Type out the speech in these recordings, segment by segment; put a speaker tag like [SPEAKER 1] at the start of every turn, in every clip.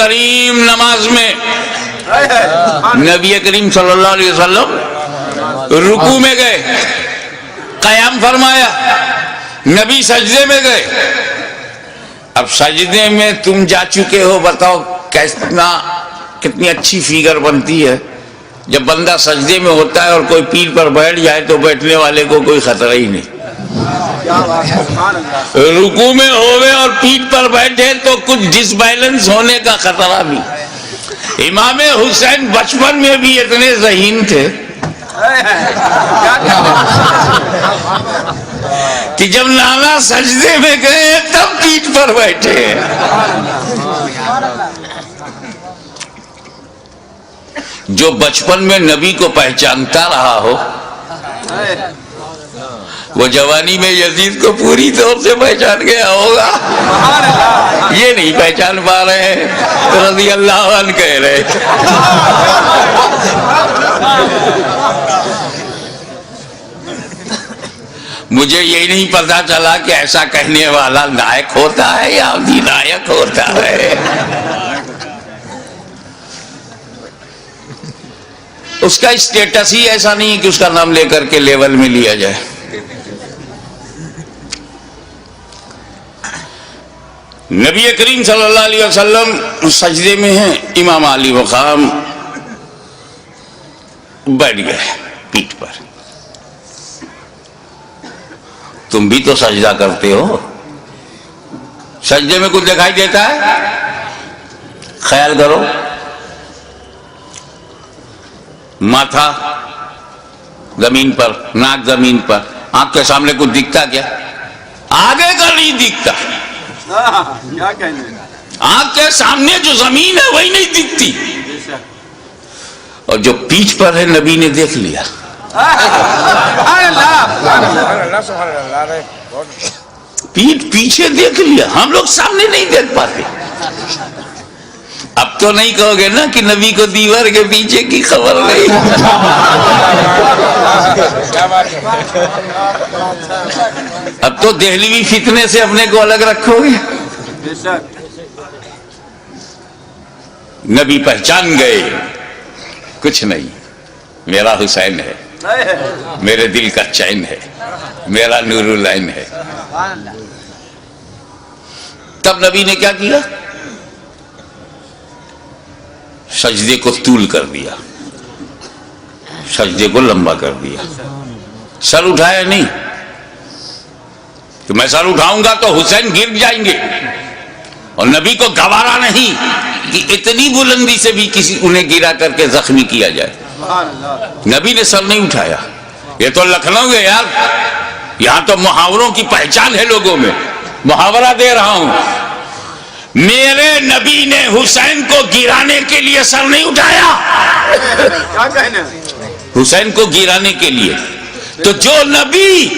[SPEAKER 1] کریم نماز میں نبی کریم صلی اللہ علیہ وسلم رکوع میں گئے، قیام فرمایا، نبی سجدے میں گئے. اب سجدے میں تم جا چکے ہو، بتاؤ کتنی اچھی فیگر بنتی ہے جب بندہ سجدے میں ہوتا ہے اور کوئی پیر پر بیٹھ جائے تو بیٹھنے والے کو کوئی خطرہ ہی نہیں. رکوع میں ہوئے اور پیٹھ پر بیٹھے تو کچھ ڈس بیلنس ہونے کا خطرہ بھی. امام حسین بچپن میں بھی اتنے ذہین تھے کہ جب نانا سجدے میں گئے تب پیٹھ پر بیٹھے. جو بچپن میں نبی کو پہچانتا رہا ہو وہ جوانی میں یزید کو پوری طور سے پہچان گیا ہوگا. یہ نہیں پہچان پا رہے ہیں، رضی اللہ عنہ کہہ رہے. مجھے یہی نہیں پتا چلا کہ ایسا کہنے والا نائک ہوتا ہے یا ادھینائک ہوتا ہے. اس کا اسٹیٹس ہی ایسا نہیں کہ اس کا نام لے کر کے لیول میں لیا جائے. نبی کریم صلی اللہ علیہ وسلم سجدے میں ہیں، امام علی مقام بیٹھ گئے پیٹھ پر. تم بھی تو سجدہ کرتے ہو، سجدے میں کچھ دکھائی دیتا ہے؟ خیال کرو، ماتھا زمین پر، ناک زمین پر، آنکھ کے سامنے کچھ دکھتا کیا؟ آگے کا نہیں دکھتا. آنکھ کے سامنے جو زمین ہے وہی نہیں دکھتی، اور جو پیٹھ پر ہے نبی نے دیکھ لیا. پیٹھ پیچھے دیکھ لیا، ہم لوگ سامنے نہیں دیکھ پاتے. اب تو نہیں کہو گے نا کہ نبی کو دیوار کے پیچھے کی خبر نہیں. اب تو دہلوی فتنے سے اپنے کو الگ رکھو گے. نبی پہچان گئے، کچھ نہیں، میرا حسین ہے، میرے دل کا چین ہے، میرا نور العین ہے. تب نبی نے کیا کیا؟ سجدے کو طول کر دیا، سجدے کو لمبا کر دیا. سر اٹھایا نہیں کہ میں سر اٹھاؤں گا تو حسین گر جائیں گے، اور نبی کو گوارا نہیں کہ اتنی بلندی سے بھی کسی انہیں گرا کر کے زخمی کیا جائے. نبی نے سر نہیں اٹھایا. یہ تو لکھنؤ ہے یار، یہاں تو محاوروں کی پہچان ہے لوگوں میں. محاورہ دے رہا ہوں، میرے نبی نے حسین کو گرانے کے لیے سر نہیں اٹھایا. حسین کو گرانے کے لیے. تو جو نبی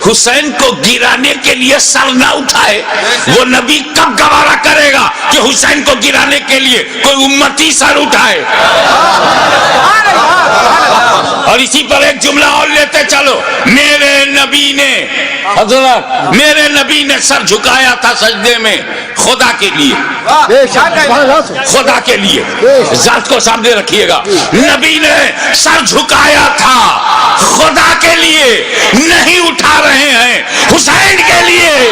[SPEAKER 1] حسین کو گرانے کے لیے سر نہ اٹھائے وہ نبی کب گوارا کرے گا کہ حسین کو گرانے کے لیے کوئی امتی سر اٹھائے؟ اور اسی پر ایک جملہ اور لیتے چلو، میرے نبی نے، حضرت میرے نبی نے سر جھکایا تھا سجدے میں خدا کے لیے. خدا کے لیے، ذات کو سامنے رکھیے گا. نبی نے سر جھکایا تھا خدا کے لیے، نہیں اٹھا رہے ہیں حسین کے لیے.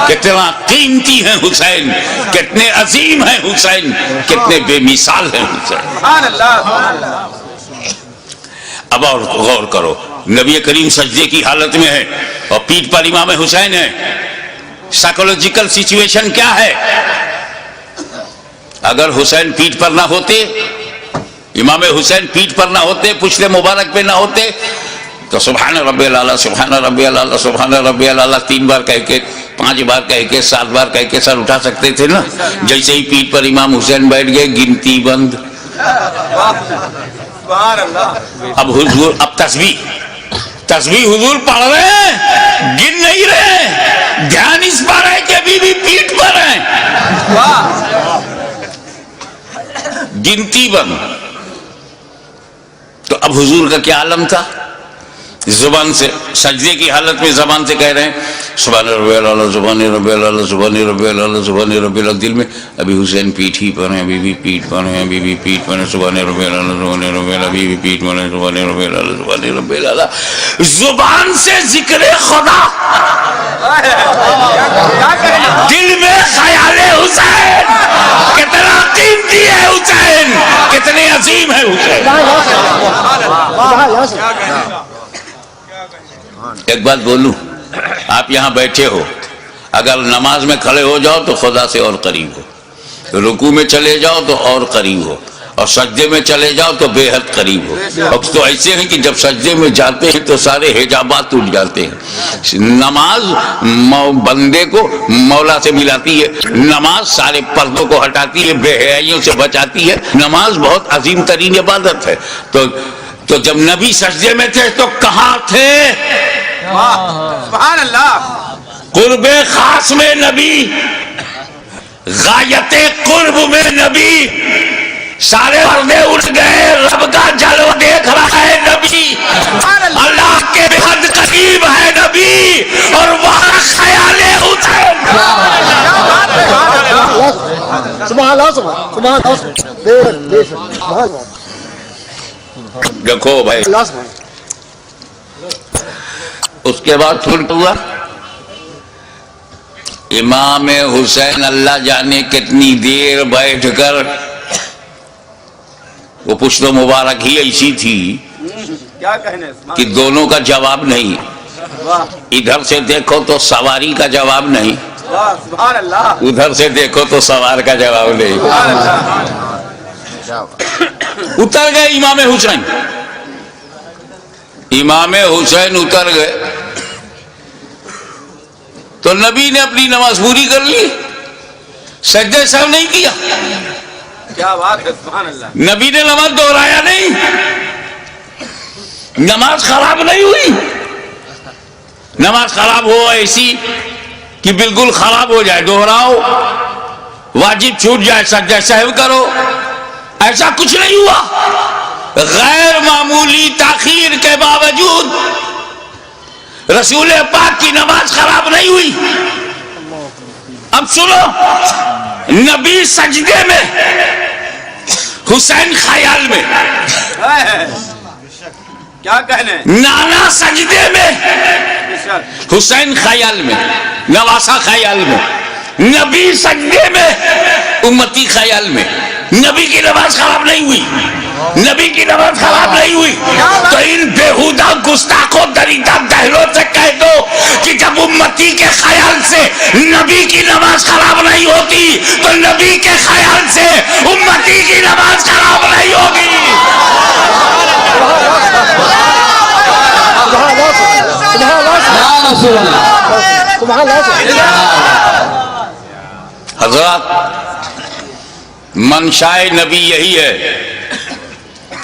[SPEAKER 1] کتنا قیمتی ہیں حسین، کتنے عظیم ہیں حسین، کتنے بے مثال ہیں حسین. اب اور غور کرو، نبی کریم سجدے کی حالت میں ہے اور پیٹھ پر امام حسین ہے. سائیکولوجیکل سچویشن کیا ہے؟ اگر حسین پیٹھ پر نہ ہوتے، امام حسین پیٹھ پر نہ ہوتے، پشت مبارک پہ نہ ہوتے، تو سبحان ربی الاعلیٰ، سبحان ربی الاعلیٰ، سبحان ربی الاعلیٰ 3 بار کہہ کے، 5 بار کہہ کے، 7 بار کہہ کے سر اٹھا سکتے تھے نا. جیسے ہی پیٹھ پر امام حسین بیٹھ گئے، گنتی بند. اب حضور، اب تسبیح حضور پڑھ رہے ہیں، گن نہیں رہے، دھیان اس پر ہے کہ ابھی بھی پیٹھ پر ہیں. گنتی بند. تو اب حضور کا کیا عالم تھا؟ زبان سے سجدے کی حالت میں زبان سے کہہ رہے ہیں سبحان ربی اللہ سبحان ربی اللہ سبحان ربی اللہ سبحان ربی اللہ، دل میں ابھی حسین پیٹھ ہی پر ہیں، ابھی بھی پیٹھ پر ہیں، ابھی بھی پیٹھ پر ہیں، سبحان ربی اللہ سبحان ربی اللہ، ابھی بھی پیٹھ پر ہیں، سبحان ربی اللہ سبحان ربی اللہ۔ زبان سے ذکر خدا، دل میں خیال حسین، کتنا قیمتی ہے حسین، کتنے عظیم ہے حسین۔ ایک بات بولوں، آپ یہاں بیٹھے ہو، اگر نماز میں کھڑے ہو جاؤ تو خدا سے اور قریب ہو، رکوع میں چلے جاؤ تو اور قریب ہو، اور سجدے میں چلے جاؤ تو بے حد قریب ہو۔ اب تو ایسے ہیں کہ جب سجدے میں جاتے ہیں تو سارے حجابات ٹوٹ جاتے ہیں۔ نماز بندے کو مولا سے ملاتی ہے، نماز سارے پردوں کو ہٹاتی ہے، بے حیائیوں سے بچاتی ہے، نماز بہت عظیم ترین عبادت ہے۔ تو جب نبی سجدے میں تھے تو کہاں تھے؟
[SPEAKER 2] سبحان اللہ،
[SPEAKER 1] قرب خاص میں نبی، غایت قرب میں نبی، سارے پردے اٹھ گئے، رب کا جلوہ دیکھ رہا ہے نبی، اللہ کے بہت قریب ہے نبی، اور وہاں خیال حسین۔
[SPEAKER 3] سبحان اللہ،
[SPEAKER 1] دیکھو بھائی، اس کے بعد پھر ہوا امام حسین اللہ جانے کتنی دیر بیٹھ کر، وہ پشت مبارک ہی ایسی تھی
[SPEAKER 2] کیا کہنے،
[SPEAKER 1] کہ دونوں کا جواب نہیں، ادھر سے دیکھو تو سواری کا جواب نہیں،
[SPEAKER 2] سبحان اللہ،
[SPEAKER 1] ادھر سے دیکھو تو سوار کا جواب نہیں۔ اتر گئے امام حسین، امام حسین اتر گئے تو نبی نے اپنی نماز پوری کر لی، سجدہ سہو نہیں کیا،
[SPEAKER 2] کیا بات ہے، سبحان اللہ،
[SPEAKER 1] نبی نے نماز دہرایا نہیں، نماز خراب نہیں ہوئی۔ نماز خراب ہو ایسی کہ بالکل خراب ہو جائے دہراؤ، واجب چھوٹ جائے سجدہ سہو کرو، ایسا کچھ نہیں ہوا۔ غیر معمولی تاخیر کے باوجود رسول پاک کی نماز خراب نہیں ہوئی۔ اب سنو، نبی سجدے میں، حسین خیال میں،
[SPEAKER 2] کیا کہنے،
[SPEAKER 1] نانا سجدے میں، حسین خیال میں، نواسا خیال میں، نبی سجدے میں، امتی خیال میں۔ نبی کی نماز خراب نہیں ہوئی، نبی کی نماز خراب نہیں ہوئی۔ تو ان بےہودہ گستاخوں دریدہ دہلوں سے کہہ دو کہ جب امتی کے خیال سے نبی کی نماز خراب نہیں ہوتی تو نبی کے خیال سے امتی کی نماز خراب نہیں ہوگی۔ حضرات، منشائے نبی یہی ہے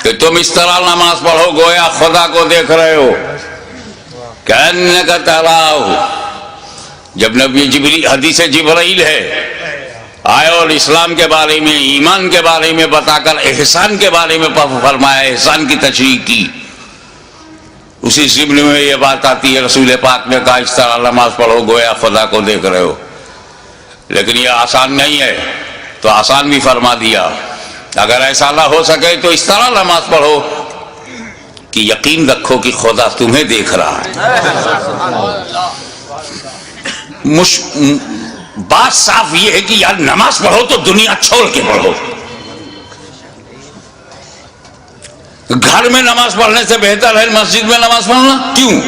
[SPEAKER 1] کہ تم اس طرح نماز پڑھو گویا خدا کو دیکھ رہے ہو، کأنک تراہ۔ جب نبی جبریل، حدیث جبرائیل ہے، آئے اور اسلام کے بارے میں، ایمان کے بارے میں بتا کر احسان کے بارے میں فرمایا، احسان کی تشریح کی، اسی ضمن میں یہ بات آتی ہے، رسول پاک نے کہا اس طرح نماز پڑھو گویا خدا کو دیکھ رہے ہو۔ لیکن یہ آسان نہیں ہے، تو آسان بھی فرما دیا، اگر ایسا نہ ہو سکے تو اس طرح نماز پڑھو کہ یقین رکھو کہ خدا تمہیں دیکھ رہا ہے۔ بات صاف یہ ہے کہ یار نماز پڑھو تو دنیا چھوڑ کے پڑھو۔ گھر میں نماز پڑھنے سے بہتر ہے مسجد میں نماز پڑھنا۔ کیوں؟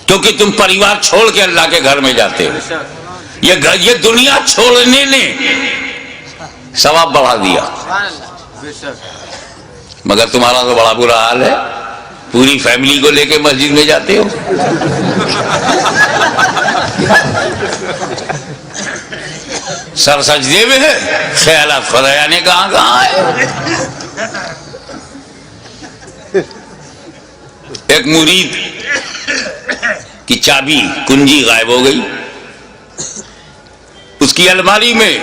[SPEAKER 1] کیونکہ تم پریوار چھوڑ کے اللہ کے گھر میں جاتے ہو۔ یہ دنیا چھوڑنے نے ثواب بڑھا دیا، مگر تمہارا تو بڑا برا حال ہے، پوری فیملی کو لے کے مسجد میں جاتے ہو۔ سر سجدے میں ہے، خیالات خدایا نے کہاں ہے۔ ایک مرید کی چابی کنجی غائب ہو گئی، اس کی الماری میں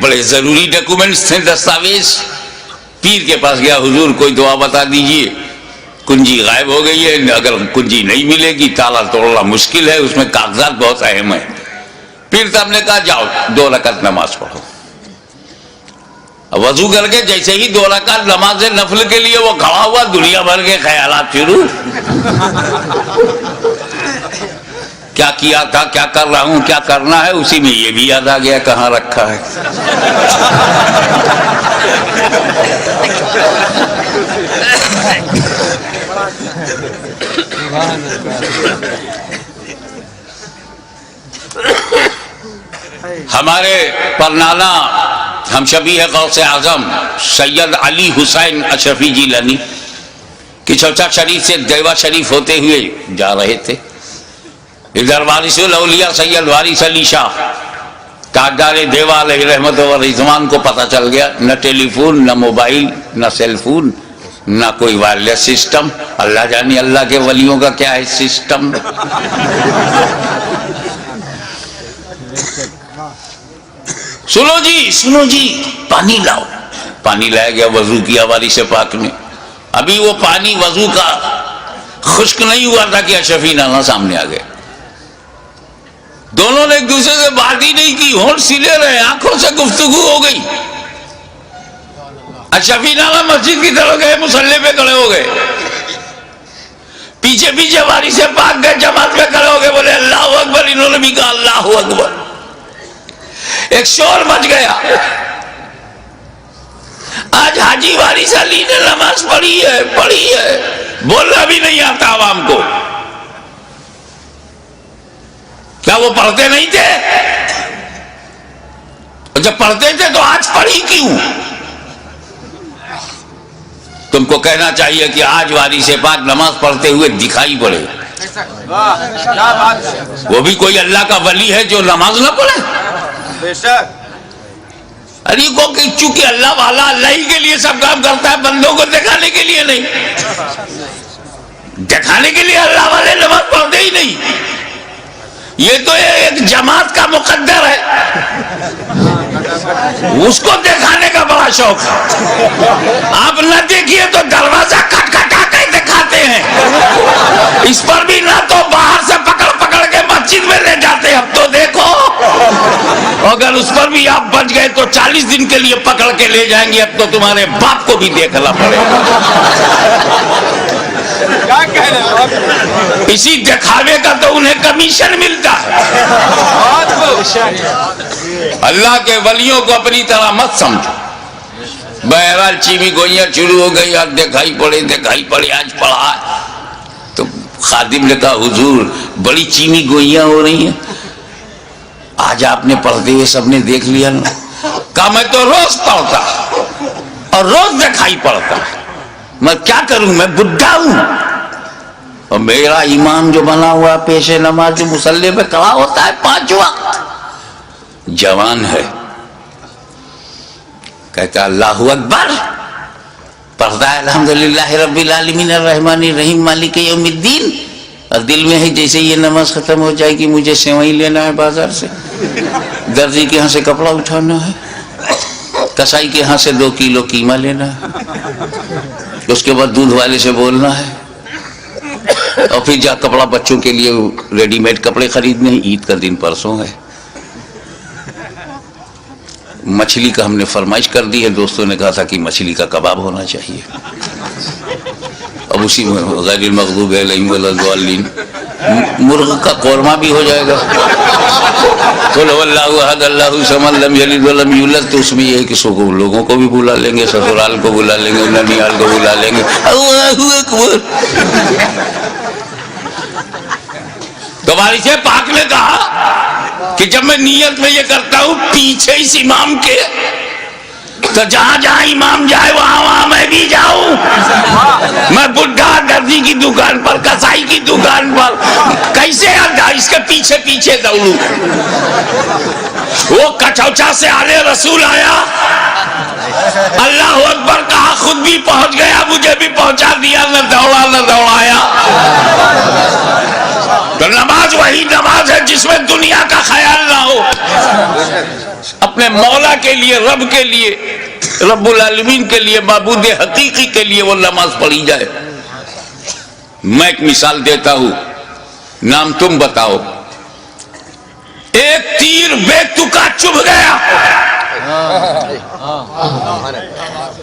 [SPEAKER 1] بڑے ضروری ڈاکومنٹس تھے، دستاویز۔ پیر کے پاس گیا، حضور کوئی دعا بتا دیجئے۔ کنجی غائب ہو گئی ہے، اگر کنجی نہیں ملے گی تالا توڑنا مشکل ہے، اس میں کاغذات بہت اہم ہیں. پھر تو ہم نے کہا جاؤ 2 رکعت نماز پڑھو. وضو کر کے جیسے ہی 2 رکعت نماز نفل کے لیے وہ کھڑا ہوا، دنیا بھر کے خیالات شروع. کیا کیا تھا، کیا کر رہا ہوں، کیا کرنا ہے، اسی میں یہ بھی یاد آ گیا کہاں رکھا ہے. ہمارے پرنانا ہم شبیہ غوث اعظم سید علی حسین اشرفی جیلانی کی چوچا شریف سے دیوا شریف ہوتے ہوئے جا رہے تھے. ادھر وارث الاولیاء سید وارث علی شاہ تاجدار دیوا علیہ رحمت و رضوان کو پتہ چل گیا، نہ ٹیلی فون، نہ موبائل، نہ سیل فون، نہ کوئی وائرلیس سسٹم. اللہ جانے اللہ کے ولیوں کا کیا ہے سسٹم. سنو جی پانی لاؤ. پانی لایا گیا، وضو کیا وارث پاک نے. ابھی وہ پانی وضو کا خشک نہیں ہوا تھا کہ اشرفی نانا سامنے آ گئے. دونوں نے ایک دوسرے سے بات ہی نہیں کی، ہونٹ سلے رہے، آنکھوں سے گفتگو ہو گئی. اشرفی نانا مسجد کی طرف گئے، مصلی پہ کھڑے ہو گئے. پیچھے پیچھے وارث پاک گئے، جماعت میں کھڑے ہو گئے، بولے اللہ اکبر. انہوں نے بھی کہا اللہ اکبر. ایک شور مچ گیا. آج حاجی وارث علی نے نماز پڑھی ہے، بولنا بھی نہیں آتا عوام کو. کیا وہ پڑھتے نہیں تھے؟ اور جب پڑھتے تھے تو آج پڑھی کیوں؟ تم کو کہنا چاہیے کہ آج وارث پاک نماز پڑھتے ہوئے دکھائی پڑے. وہ بھی کوئی اللہ کا ولی ہے جو نماز نہ پڑھے؟
[SPEAKER 2] بے شک.
[SPEAKER 1] ارے کو کہ چونکہ اللہ والا اللہ ہی کے لیے سب کام کرتا ہے، بندوں کو دکھانے کے لیے نہیں. دکھانے کے لیے اللہ والے نماز پڑھتے ہی نہیں. یہ تو ایک جماعت کا مقدر ہے، اس کو دکھانے کا بڑا شوق ہے. آپ نہ دیکھیے تو دروازہ کھٹکھٹا کے دکھاتے ہیں. اس پر بھی نہ تو باہر سے پکڑ کے مسجد میں لے جاتے ہیں. اب تو دیکھو، اگر اس پر بھی آپ بچ گئے تو 40 دن کے لیے پکڑ کے لے جائیں گے. اب تو تمہارے باپ کو بھی دیکھنا پڑے گا.
[SPEAKER 2] کیا کہنے ہیں؟
[SPEAKER 1] اسی دکھاوے کا تو انہیں کمیشن ملتا ہے. اللہ کے ولیوں کو اپنی طرح مت سمجھو. بہرحال چیمی گوئیاں شروع ہو گئی، آج دکھائی پڑے آج پڑھا. تو خادم نے کہا حضور بڑی چیمی گوئیاں ہو رہی ہیں، آج آپ نے پڑھتے ہوئے سب نے دیکھ لیا نا. کہا میں تو روز پڑھتا اور روز دکھائی پڑتا. میں کیا کروں، میں بڈھا ہوں اور میرا ایمان جو بنا ہوا پیش نماز جو مصلی پہ کھڑا ہوتا ہے 5 وقت، جوان ہے. کہتا اللہ اکبر، پڑھتا ہے الحمدللہ رب العالمین الرحمن الرحیم مالک یوم الدین، اور دل میں ہے جیسے یہ نماز ختم ہو جائے گی مجھے سیوئی لینا ہے بازار سے، درزی کے ہاں سے کپڑا اٹھانا ہے، کسائی کے ہاں سے 2 کلو قیمہ لینا ہے، اس کے بعد دودھ والے سے بولنا ہے، اور پھر جا کپڑا بچوں کے لیے ریڈی میڈ کپڑے خریدنے. عید کا دن پرسوں ہے. مچھلی کا ہم نے فرمائش کر دی ہے، دوستوں نے کہا تھا کہ مچھلی کا کباب ہونا چاہیے. اب اسی میں غیر المغضوب علیہم ولا الضالین مرغ کا قورمہ بھی ہو جائے گا. قل هو اللہ احد اللہ الصمد لم یلد ولم یولد. تو اس میں یہ ہے کہ سو لوگوں کو بھی بلا لیں گے، سسرال کو بلا لیں گے، ننیال کو بلا لیں گے. اللہ اکبر. تو وارث پاک نے کہا کہ جب میں نیت میں یہ کرتا ہوں پیچھے اس امام کے، تو جہاں جہاں امام جائے وہاں میں بھی جاؤں. میں بڈھا درزی کی دکان پر، کسائی کی دکان پر، کیسے اس کے پیچھے پیچھے دوڑوں. وہ کچوچا سے آلے رسول آیا، اللہ اکبر کہا، خود بھی پہنچ گیا، مجھے بھی پہنچا دیا، نہ دوڑا نہ دوڑایا. تو نماز وہی نماز ہے جس میں دنیا کا خیال نہ ہو. اپنے مولا کے لیے، رب کے لیے، رب العالمین کے لیے، معبود حقیقی کے لیے وہ نماز پڑھی جائے. میں ایک مثال دیتا ہوں، نام تم بتاؤ. ایک تیر بے تکا چبھ گیا،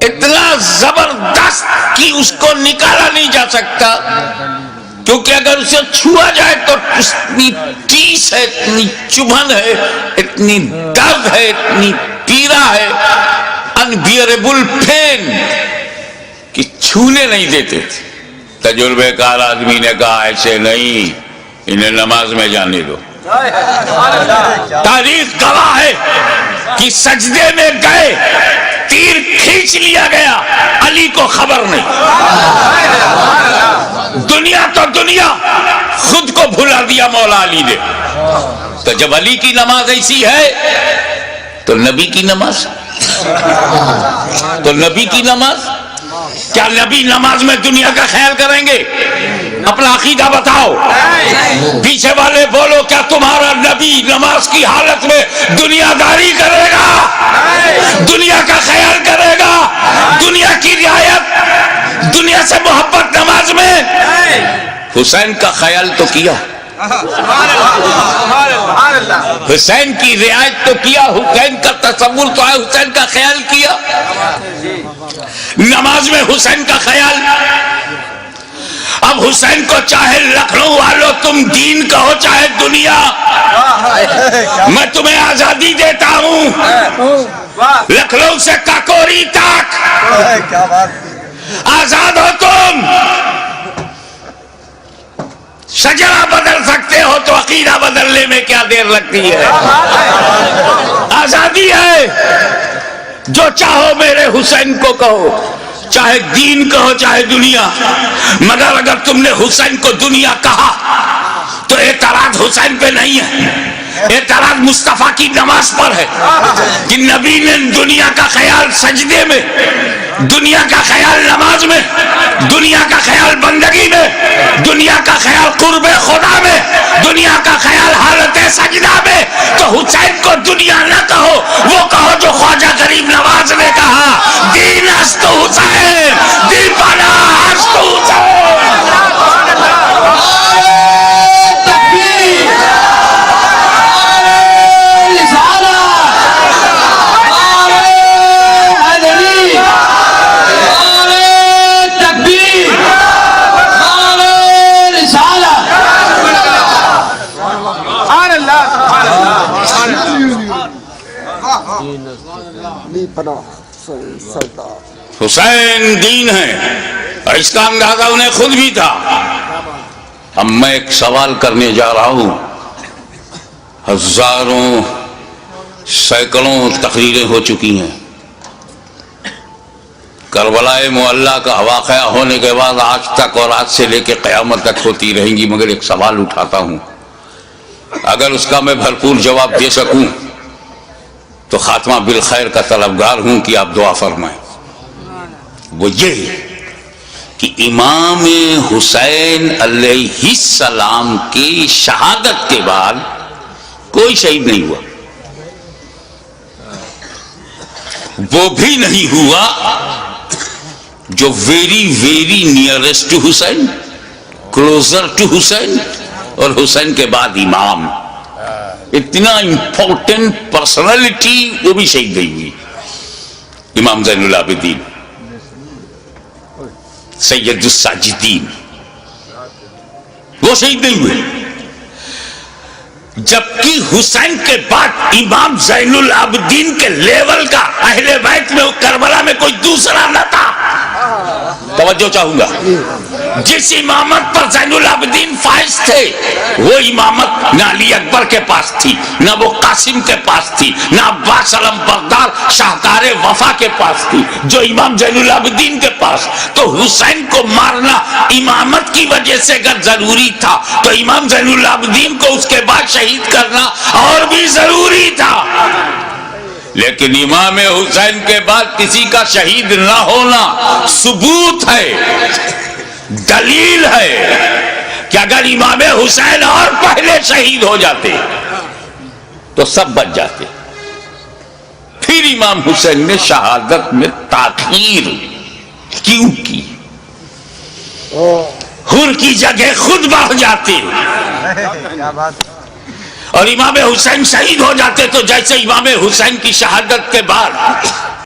[SPEAKER 1] اتنا زبردست کہ اس کو نکالا نہیں جا سکتا، کیونکہ اگر اسے چھوا جائے تو اتنی ٹیس ہے، اتنی چبھن ہے، اتنی درد ہے، اتنی پیرا ہے، انبیئربل پین کہ چھونے نہیں دیتے تھے. تجربے کار آدمی نے کہا ایسے نہیں، انہیں نماز میں جانے دو. تاریخ گواہ ہے کہ سجدے میں گئے، تیر کھینچ لیا گیا، علی کو خبر نہیں. دنیا تو دنیا، خود کو بھلا دیا مولا علی نے. تو جب علی کی نماز ایسی ہے تو نبی کی نماز، تو نبی کی نماز، کیا نبی نماز میں دنیا کا خیال کریں گے؟ اپنا عقیدہ بتاؤ. پیچھے والے بولو، کیا تمہارا نبی نماز کی حالت میں دنیا داری کرے گا؟ دنیا کا خیال کرے گا؟ دنیا کی رعایت، دنیا سے محبت نماز میں؟ حسین کا خیال تو کیا، حسین کی رعایت تو کیا، حسین کا تصور تو ہے، حسین کا خیال کیا. نماز میں حسین کا خیال. اب حسین کو چاہے لکھنؤ والوں تم دین کہو چاہے دنیا، میں تمہیں آزادی دیتا ہوں. لکھنؤ سے کاکوری تک آزاد ہو تم. شجرہ بدل سکتے ہو تو عقیدہ بدلنے میں کیا دیر لگتی ہے؟ آزادی ہے. جو چاہو میرے حسین کو کہو، چاہے دین کہو چاہے دنیا. مگر اگر تم نے حسین کو دنیا کہا تو اعتراض حسین پہ نہیں ہے، اعتراض مصطفیٰ کی نماز پر ہے کہ نبی نے دنیا کا خیال سجدے میں، دنیا کا خیال نماز میں، دنیا کا خیال بندگی میں، دنیا کا خیال قرب خدا میں، دنیا کا خیال حالت سجدہ میں. تو حسین کو دنیا نہ کہو، وہ کہو جو خواجہ غریب نواز نے کہا، دین است حسین، دین پناہ است حسین. حسین دین ہے، اور اس کا اندازہ انہیں خود بھی تھا. اب میں ایک سوال کرنے جا رہا ہوں. ہزاروں سینکڑوں تقریریں ہو چکی ہیں. کربلا معلی کا واقعہ ہونے کے بعد آج تک اور آج سے لے کے قیامت تک ہوتی رہیں گی. مگر ایک سوال اٹھاتا ہوں، اگر اس کا میں بھرپور جواب دے سکوں تو خاتمہ بالخیر کا طلبگار ہوں کہ آپ دعا فرمائیں. وہ یہ کہ امام حسین علیہ السلام کی شہادت کے بعد کوئی شہید نہیں ہوا. وہ بھی نہیں ہوا جو very very nearest to Hussain, closer to Hussain, اور حسین کے بعد امام. اتنا امپورٹنٹ پرسنالٹی وہ بھی شہید نہیں ہوئی. امام زین العابدین، سید الساجدین، وہ شہید نہیں ہوئے. جبکہ حسین کے بعد امام زین العابدین کے لیول کا اہل بیت میں کربلا میں کوئی دوسرا نہ تھا. توجہ چاہوں گا. جس امامت پر زین العابدین فائز تھے وہ امامت نہ علی اکبر کے پاس تھی، نہ وہ قاسم کے پاس تھی، نہ عباس علم بردار شاہکار وفا کے پاس تھی، جو امام زین العابدین کے پاس. تو حسین کو مارنا امامت کی وجہ سے اگر ضروری تھا تو امام زین العابدین کو اس کے بعد شہید کرنا اور بھی ضروری تھا. لیکن امام حسین کے بعد کسی کا شہید نہ ہونا ثبوت ہے، دلیل ہے کہ اگر امام حسین اور پہلے شہید ہو جاتے تو سب بچ جاتے. پھر امام حسین نے شہادت میں تاخیر کیوں کی؟ خون کی جگہ خود بڑھ جاتی، اور امام حسین شہید ہو جاتے تو جیسے امام حسین کی شہادت کے بعد